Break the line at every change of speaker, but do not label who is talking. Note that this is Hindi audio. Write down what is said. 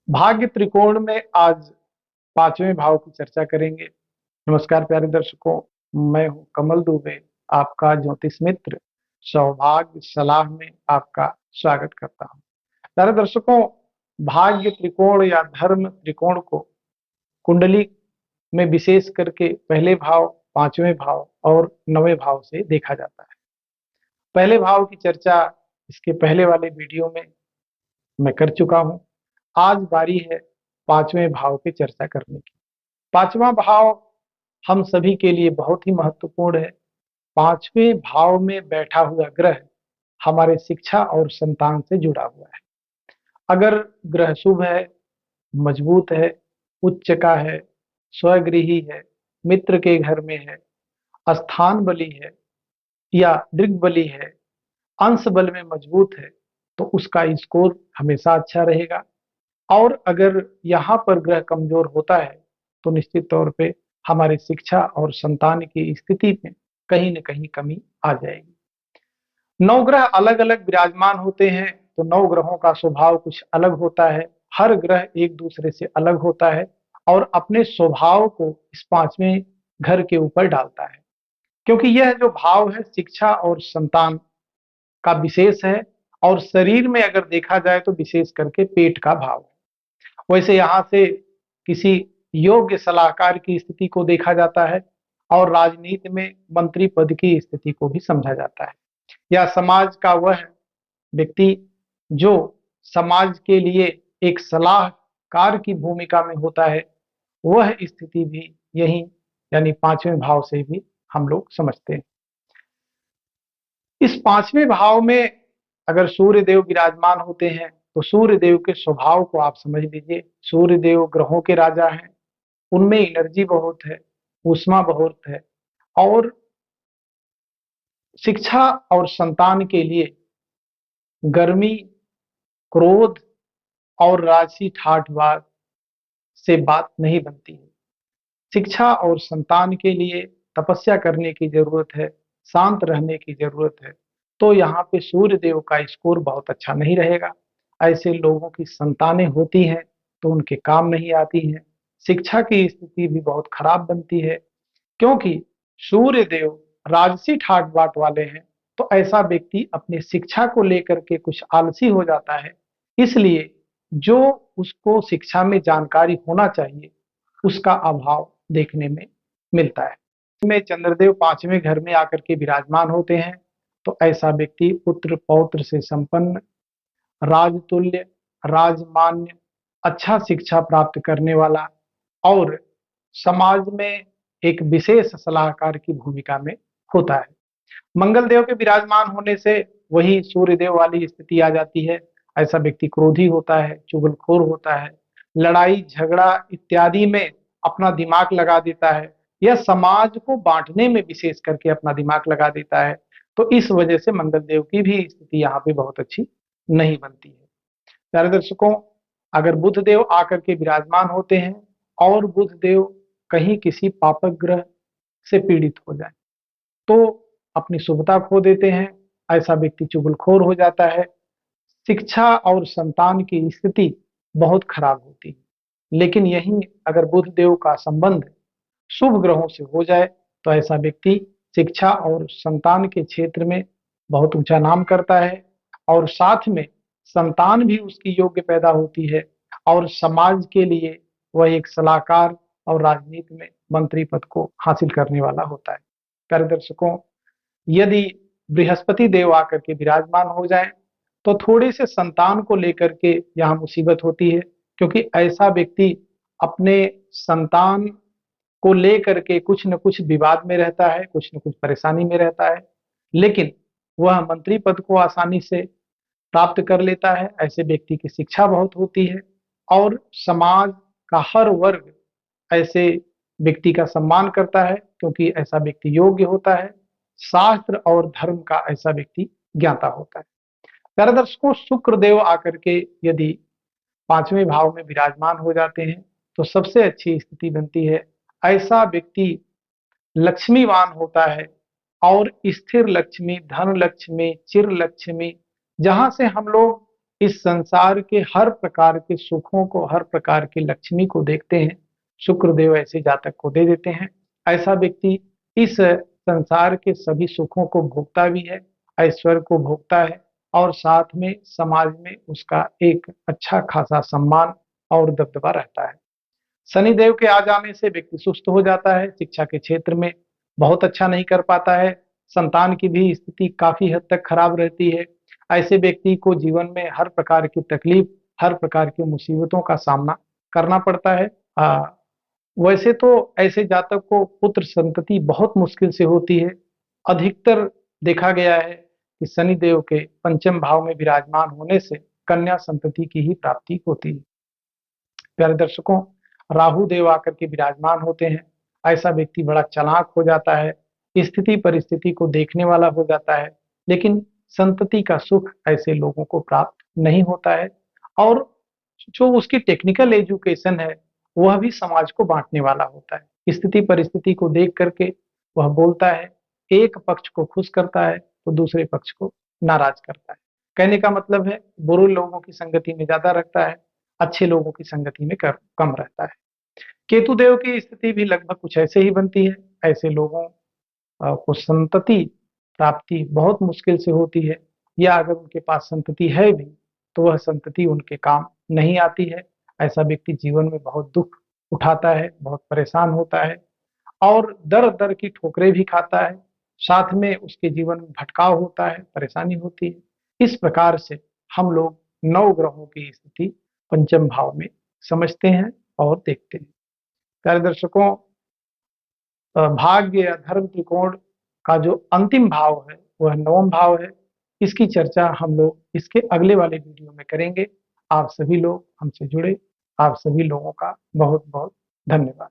भाग्य त्रिकोण में आज पांचवें भाव की चर्चा करेंगे। नमस्कार प्यारे दर्शकों, मैं हूं कमल दुबे, आपका ज्योतिष मित्र। सौभाग्य सलाह में आपका स्वागत करता हूं। प्यारे दर्शकों, भाग्य त्रिकोण या धर्म त्रिकोण को कुंडली में विशेष करके पहले भाव, पांचवें भाव और नवें भाव से देखा जाता है। पहले भाव की चर्चा इसके पहले वाले वीडियो में मैं कर चुका हूं। आज बारी है पांचवें भाव की चर्चा करने की। पांचवा भाव हम सभी के लिए बहुत ही महत्वपूर्ण है। पांचवें भाव में बैठा हुआ ग्रह हमारे शिक्षा और संतान से जुड़ा हुआ है। अगर ग्रह शुभ है, मजबूत है, उच्च का है, स्वगृही है, मित्र के घर में है, स्थान बली है या दृग बली है, अंश बल में मजबूत है, तो उसका स्कोर हमेशा अच्छा रहेगा। और अगर यहाँ पर ग्रह कमजोर होता है तो निश्चित तौर पे हमारी शिक्षा और संतान की स्थिति में कहीं न कहीं कमी आ जाएगी। नौ ग्रह अलग अलग विराजमान होते हैं तो नौ ग्रहों का स्वभाव कुछ अलग होता है। हर ग्रह एक दूसरे से अलग होता है और अपने स्वभाव को इस पांचवें घर के ऊपर डालता है, क्योंकि यह जो भाव है शिक्षा और संतान का विशेष है। और शरीर में अगर देखा जाए तो विशेष करके पेट का भाव है। वैसे यहाँ से किसी योग्य सलाहकार की स्थिति को देखा जाता है और राजनीति में मंत्री पद की स्थिति को भी समझा जाता है, या समाज का वह व्यक्ति जो समाज के लिए एक सलाहकार की भूमिका में होता है, वह स्थिति भी यही यानी पांचवें भाव से भी हम लोग समझते हैं। इस पांचवें भाव में अगर सूर्य देव विराजमान होते हैं तो सूर्य देव के स्वभाव को आप समझ लीजिए। सूर्य देव ग्रहों के राजा हैं, उनमें एनर्जी बहुत है, ऊष्मा बहुत है और शिक्षा और संतान के लिए गर्मी, क्रोध और राजसी ठाठवाद से बात नहीं बनती है। शिक्षा और संतान के लिए तपस्या करने की जरूरत है, शांत रहने की जरूरत है। तो यहाँ पे सूर्य देव का स्कोर बहुत अच्छा नहीं रहेगा। ऐसे लोगों की संतानें होती हैं तो उनके काम नहीं आती हैं। शिक्षा की स्थिति भी बहुत खराब बनती है, क्योंकि सूर्य देव राजसी ठाट बाट वाले हैं। तो ऐसा व्यक्ति अपनी शिक्षा को लेकर के कुछ आलसी हो जाता है। इसलिए जो उसको शिक्षा में जानकारी होना चाहिए उसका अभाव देखने में मिलता है। में चंद्रदेव पांचवें घर में आकर के विराजमान होते हैं तो ऐसा व्यक्ति पुत्र पौत्र से संपन्न, राजतुल्य, राजमान्य, अच्छा शिक्षा प्राप्त करने वाला और समाज में एक विशेष सलाहकार की भूमिका में होता है। मंगल देव के विराजमान होने से वही सूर्य देव वाली स्थिति आ जाती है। ऐसा व्यक्ति क्रोधी होता है, चुगलखोर होता है, लड़ाई झगड़ा इत्यादि में अपना दिमाग लगा देता है या समाज को बांटने में विशेष करके अपना दिमाग लगा देता है। तो इस वजह से मंगल देव की भी स्थिति यहाँ पे बहुत अच्छी नहीं बनती है। प्यारे दर्शकों, अगर बुध देव आकर के विराजमान होते हैं और बुध देव कहीं किसी पापक ग्रह से पीड़ित हो जाए तो अपनी शुभता खो देते हैं। ऐसा व्यक्ति चुगलखोर हो जाता है। शिक्षा और संतान की स्थिति बहुत खराब होती है। लेकिन यही अगर बुध देव का संबंध शुभ ग्रहों से हो जाए तो ऐसा व्यक्ति शिक्षा और संतान के क्षेत्र में बहुत ऊंचा नाम करता है और साथ में संतान भी उसकी योग्य पैदा होती है और समाज के लिए वह एक सलाहकार और राजनीति में मंत्री पद को हासिल करने वाला होता है। प्यारे दर्शकों, यदि बृहस्पति देव आकर के विराजमान हो जाए तो थोड़ी से संतान को लेकर के यहाँ मुसीबत होती है, क्योंकि ऐसा व्यक्ति अपने संतान को लेकर के कुछ न कुछ विवाद में रहता है, कुछ न कुछ परेशानी में रहता है। लेकिन वह मंत्री पद को आसानी से प्राप्त कर लेता है। ऐसे व्यक्ति की शिक्षा बहुत होती है और समाज का हर वर्ग ऐसे व्यक्ति का सम्मान करता है, क्योंकि ऐसा व्यक्ति योग्य होता है, शास्त्र और धर्म का ऐसा व्यक्ति ज्ञाता होता है। प्यारे दर्शकों, शुक्र देव आकर के यदि पांचवें भाव में विराजमान हो जाते हैं तो सबसे अच्छी स्थिति बनती है। ऐसा व्यक्ति लक्ष्मीवान होता है और स्थिर लक्ष्मी, धन लक्ष्मी, चिर लक्ष्मी, जहां से हम लोग इस संसार के हर प्रकार के सुखों को, हर प्रकार की लक्ष्मी को देखते हैं, शुक्रदेव ऐसे जातक को दे देते हैं। ऐसा व्यक्ति इस संसार के सभी सुखों को भोगता भी है, ऐश्वर्य को भोगता है और साथ में समाज में उसका एक अच्छा खासा सम्मान और दबदबा रहता है। शनिदेव के आ जाने से व्यक्ति सुस्त हो जाता है, शिक्षा के क्षेत्र में बहुत अच्छा नहीं कर पाता है, संतान की भी स्थिति काफी हद तक खराब रहती है। ऐसे व्यक्ति को जीवन में हर प्रकार की तकलीफ, हर प्रकार की मुसीबतों का सामना करना पड़ता है। वैसे तो ऐसे जातक को पुत्र संतति बहुत मुश्किल से होती है। अधिकतर देखा गया है कि शनिदेव के पंचम भाव में विराजमान होने से कन्या संतति की ही प्राप्ति होती है। प्यारे दर्शकों, राहु देव आकर के विराजमान होते हैं, ऐसा व्यक्ति बड़ा चालाक हो जाता है, स्थिति परिस्थिति को देखने वाला हो जाता है, लेकिन संतति का सुख ऐसे लोगों को प्राप्त नहीं होता है। और जो उसकी टेक्निकल एजुकेशन है वह भी समाज को बांटने वाला होता है। स्थिति परिस्थिति को देख करके वह बोलता है, एक पक्ष को खुश करता है तो दूसरे पक्ष को नाराज करता है। कहने का मतलब है बुरे लोगों की संगति में ज्यादा रखता है, अच्छे लोगों की संगति में कम रहता है। केतु देव की स्थिति भी लगभग कुछ ऐसे ही बनती है। ऐसे लोगों को संतति प्राप्ति बहुत मुश्किल से होती है, या अगर उनके पास संतति है भी तो वह संतति उनके काम नहीं आती है। ऐसा व्यक्ति जीवन में बहुत दुख उठाता है, बहुत परेशान होता है और दर दर की ठोकरें भी खाता है। साथ में उसके जीवन में भटकाव होता है, परेशानी होती है। इस प्रकार से हम लोग नौ ग्रहों की स्थिति पंचम भाव में समझते हैं और देखते हैं। प्यारे दर्शकों, भाग्य या धर्म त्रिकोण का जो अंतिम भाव है वह नवम भाव है। इसकी चर्चा हम लोग इसके अगले वाले वीडियो में करेंगे। आप सभी लोग हमसे जुड़े, आप सभी लोगों का बहुत बहुत धन्यवाद।